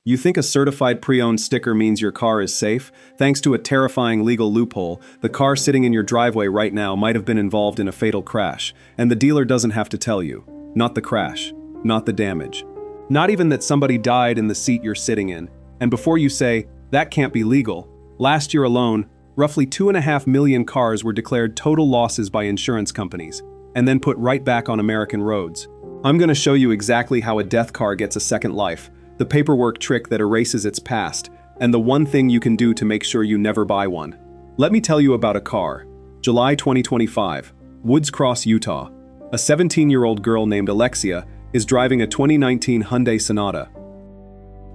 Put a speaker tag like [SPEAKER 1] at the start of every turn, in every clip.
[SPEAKER 1] You think a certified pre-owned sticker means your car is safe? Thanks to a terrifying legal loophole, the car sitting in your driveway right now might have been involved in a fatal crash, and the dealer doesn't have to tell you. Not the crash, not the damage. Not even that somebody died in the seat you're sitting in. And before you say, that can't be legal, last year alone, roughly 2.5 million cars were declared total losses by insurance companies, and then put right back on American roads. I'm going to show you exactly how a death car gets a second life, the paperwork trick that erases its past, and the one thing you can do to make sure you never buy one. Let me tell you about a car. July 2025, Woods Cross, Utah. A 17-year-old girl named Alexia is driving a 2019 Hyundai Sonata.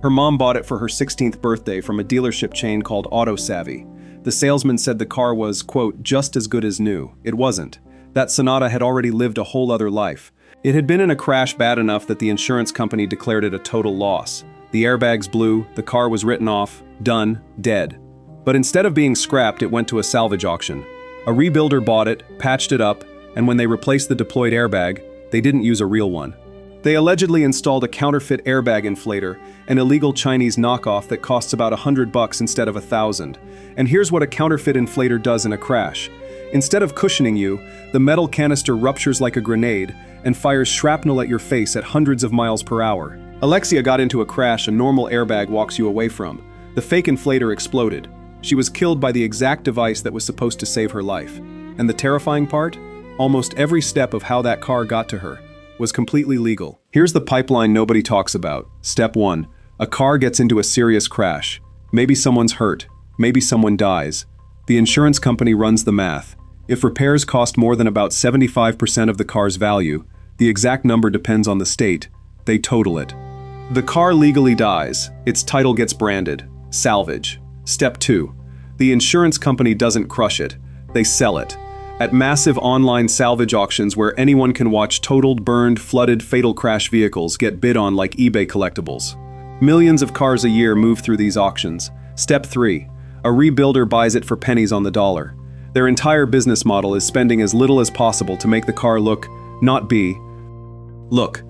[SPEAKER 1] Her mom bought it for her 16th birthday from a dealership chain called Auto Savvy. The salesman said the car was, quote, just as good as new. It wasn't. That Sonata had already lived a whole other life. It had been in a crash bad enough that the insurance company declared it a total loss. The airbags blew, the car was written off, done, dead. But instead of being scrapped, it went to a salvage auction. A rebuilder bought it, patched it up, and when they replaced the deployed airbag, they didn't use a real one. They allegedly installed a counterfeit airbag inflator, an illegal Chinese knockoff that costs about $100 instead of $1,000. And here's what a counterfeit inflator does in a crash. Instead of cushioning you, the metal canister ruptures like a grenade and fires shrapnel at your face at hundreds of miles per hour. Alexia got into a crash a normal airbag walks you away from. The fake inflator exploded. She was killed by the exact device that was supposed to save her life. And the terrifying part? Almost every step of how that car got to her was completely legal. Here's the pipeline nobody talks about. Step 1. A car gets into a serious crash. Maybe someone's hurt. Maybe someone dies. The insurance company runs the math. If repairs cost more than about 75% of the car's value, the exact number depends on the state, they total it. The car legally dies. Its title gets branded. Salvage. Step 2. The insurance company doesn't crush it. They sell it. At massive online salvage auctions where anyone can watch totaled, burned, flooded, fatal crash vehicles get bid on like eBay collectibles. Millions of cars a year move through these auctions. Step 3. A rebuilder buys it for pennies on the dollar. Their entire business model is spending as little as possible to make the car look, not be, look,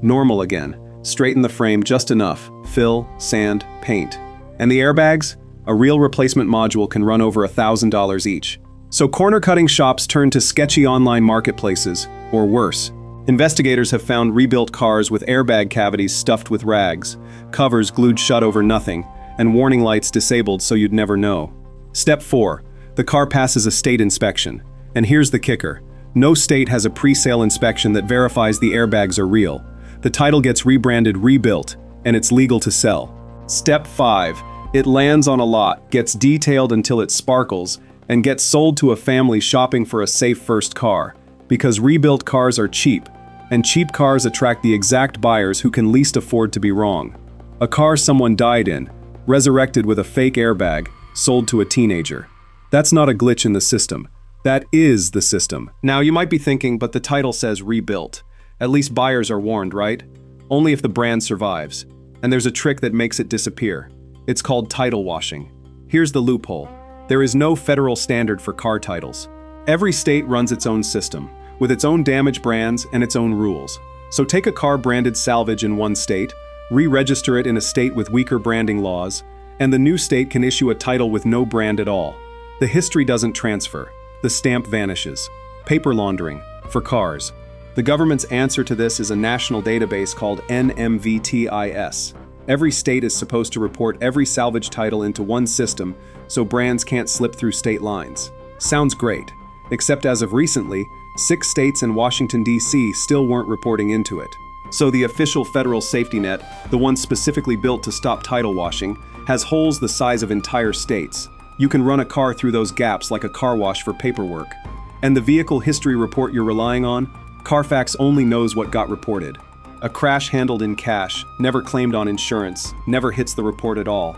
[SPEAKER 1] normal again. Straighten the frame just enough. Fill, sand, paint. And the airbags? A real replacement module can run over $1,000 each. So corner-cutting shops turn to sketchy online marketplaces, or worse. Investigators have found rebuilt cars with airbag cavities stuffed with rags, covers glued shut over nothing, and warning lights disabled so you'd never know. Step 4. The car passes a state inspection. And here's the kicker. No state has a pre-sale inspection that verifies the airbags are real. The title gets rebranded rebuilt, and it's legal to sell. Step 5. It lands on a lot, gets detailed until it sparkles, and gets sold to a family shopping for a safe first car. Because rebuilt cars are cheap, and cheap cars attract the exact buyers who can least afford to be wrong. A car someone died in, resurrected with a fake airbag, sold to a teenager. That's not a glitch in the system. That is the system. Now you might be thinking, but the title says rebuilt. At least buyers are warned, right? Only if the brand survives. And there's a trick that makes it disappear. It's called title washing. Here's the loophole. There is no federal standard for car titles. Every state runs its own system, with its own damage brands and its own rules. So take a car branded salvage in one state, re-register it in a state with weaker branding laws, and the new state can issue a title with no brand at all. The history doesn't transfer. The stamp vanishes. Paper laundering, for cars. The government's answer to this is a national database called NMVTIS. Every state is supposed to report every salvage title into one system so brands can't slip through state lines. Sounds great, except as of recently, 6 states and Washington, D.C. still weren't reporting into it. So the official federal safety net, the one specifically built to stop title washing, has holes the size of entire states. You can run a car through those gaps like a car wash for paperwork. And the vehicle history report you're relying on? Carfax only knows what got reported. A crash handled in cash, never claimed on insurance, never hits the report at all.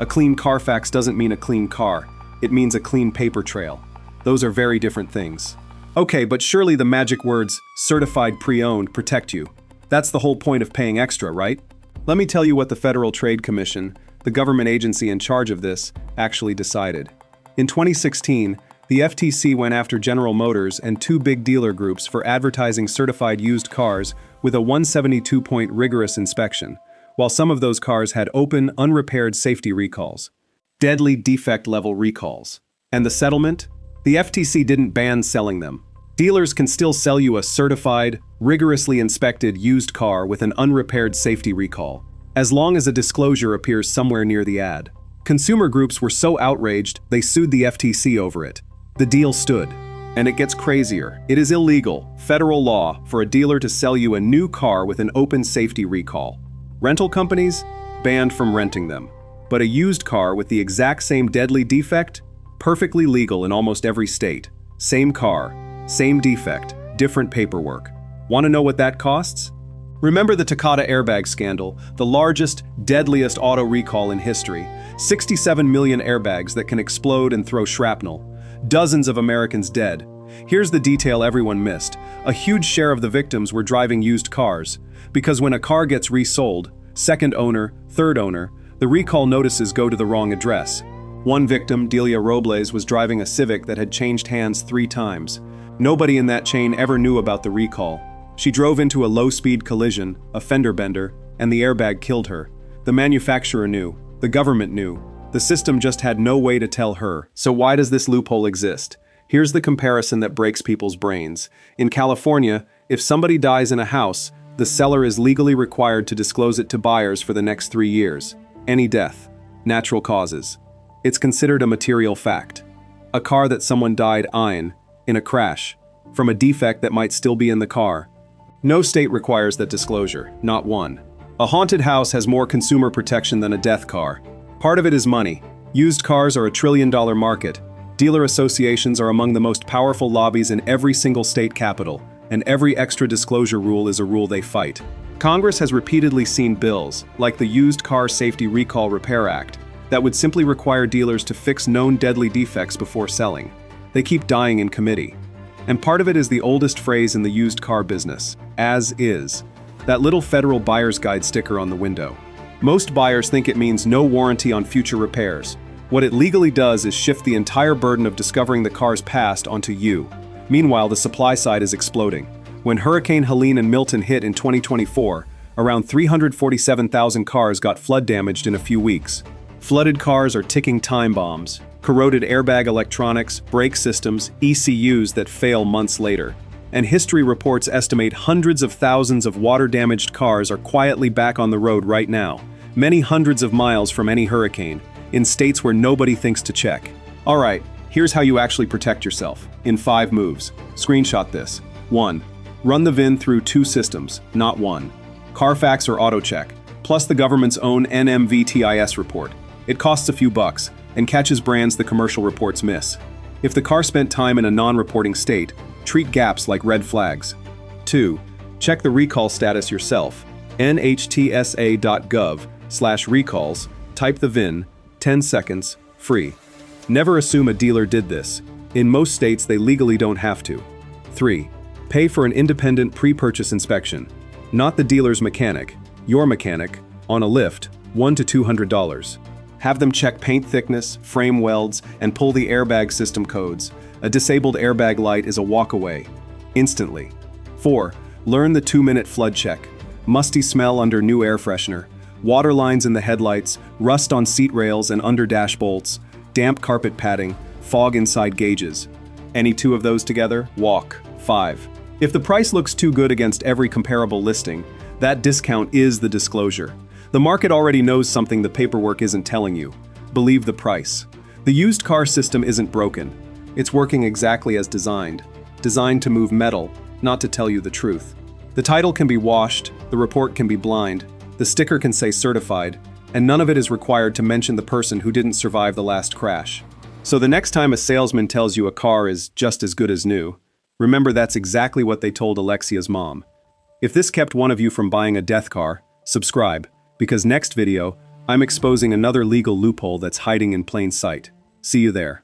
[SPEAKER 1] A clean Carfax doesn't mean a clean car. It means a clean paper trail. Those are very different things. Okay, but surely the magic words, certified pre-owned, protect you. That's the whole point of paying extra, right? Let me tell you what the Federal Trade Commission, the government agency in charge of this, actually decided. In 2016, the FTC went after General Motors and 2 big dealer groups for advertising certified used cars with a 172-point rigorous inspection. while some of those cars had open, unrepaired safety recalls. Deadly defect level recalls. And the settlement? The FTC didn't ban selling them. Dealers can still sell you a certified, rigorously inspected used car with an unrepaired safety recall, as long as a disclosure appears somewhere near the ad. Consumer groups were so outraged, they sued the FTC over it. The deal stood. And it gets crazier. It is illegal, federal law, for a dealer to sell you a new car with an open safety recall. Rental companies? Banned from renting them. But a used car with the exact same deadly defect? Perfectly legal in almost every state. Same car, same defect, different paperwork. Want to know what that costs? Remember the Takata airbag scandal, the largest, deadliest auto recall in history. 67 million airbags that can explode and throw shrapnel. Dozens of Americans dead. Here's the detail everyone missed. A huge share of the victims were driving used cars. Because when a car gets resold, second owner, third owner, the recall notices go to the wrong address. One victim, Delia Robles, was driving a Civic that had changed hands 3 times. Nobody in that chain ever knew about the recall. She drove into a low-speed collision, a fender bender, and the airbag killed her. The manufacturer knew. The government knew. The system just had no way to tell her. So why does this loophole exist? Here's the comparison that breaks people's brains. In California, if somebody dies in a house, the seller is legally required to disclose it to buyers for the next 3 years. Any death, natural causes. It's considered a material fact. A car that someone died in a crash, from a defect that might still be in the car. No state requires that disclosure, not one. A haunted house has more consumer protection than a death car. Part of it is money. Used cars are a $1 trillion market. Dealer associations are among the most powerful lobbies in every single state capital, and every extra disclosure rule is a rule they fight. Congress has repeatedly seen bills, like the Used Car Safety Recall Repair Act, that would simply require dealers to fix known deadly defects before selling. They keep dying in committee. And part of it is the oldest phrase in the used car business, as is. That little federal buyer's guide sticker on the window. Most buyers think it means no warranty on future repairs. What it legally does is shift the entire burden of discovering the car's past onto you. Meanwhile, the supply side is exploding. When Hurricane Helene and Milton hit in 2024, around 347,000 cars got flood damaged in a few weeks. Flooded cars are ticking time bombs, corroded airbag electronics, brake systems, ECUs that fail months later. And history reports estimate hundreds of thousands of water-damaged cars are quietly back on the road right now, many hundreds of miles from any hurricane, in states where nobody thinks to check. Alright, here's how you actually protect yourself, in 5 moves. Screenshot this. 1. Run the VIN through 2 systems, not one. Carfax or AutoCheck, plus the government's own NMVTIS report. It costs a few bucks, and catches brands the commercial reports miss. If the car spent time in a non-reporting state, treat gaps like red flags. 2. Check the recall status yourself. nhtsa.gov/recalls, type the VIN, 10 seconds, free. Never assume a dealer did this. In most states, they legally don't have to. 3. Pay for an independent pre-purchase inspection. Not the dealer's mechanic, your mechanic, on a lift, $100 to $200. Have them check paint thickness, frame welds, and pull the airbag system codes. A disabled airbag light is a walk away. Instantly. 4. Learn the 2-minute flood check. Musty smell under new air freshener. Water lines in the headlights, rust on seat rails and under dash bolts, damp carpet padding, fog inside gauges. Any 2 of those together? Walk. 5. If the price looks too good against every comparable listing, that discount is the disclosure. The market already knows something the paperwork isn't telling you. Believe the price. The used car system isn't broken. It's working exactly as designed. Designed to move metal, not to tell you the truth. The title can be washed, the report can be blind, the sticker can say certified, and none of it is required to mention the person who didn't survive the last crash. So the next time a salesman tells you a car is just as good as new, remember that's exactly what they told Alexia's mom. If this kept one of you from buying a death car, subscribe, because next video, I'm exposing another legal loophole that's hiding in plain sight. See you there.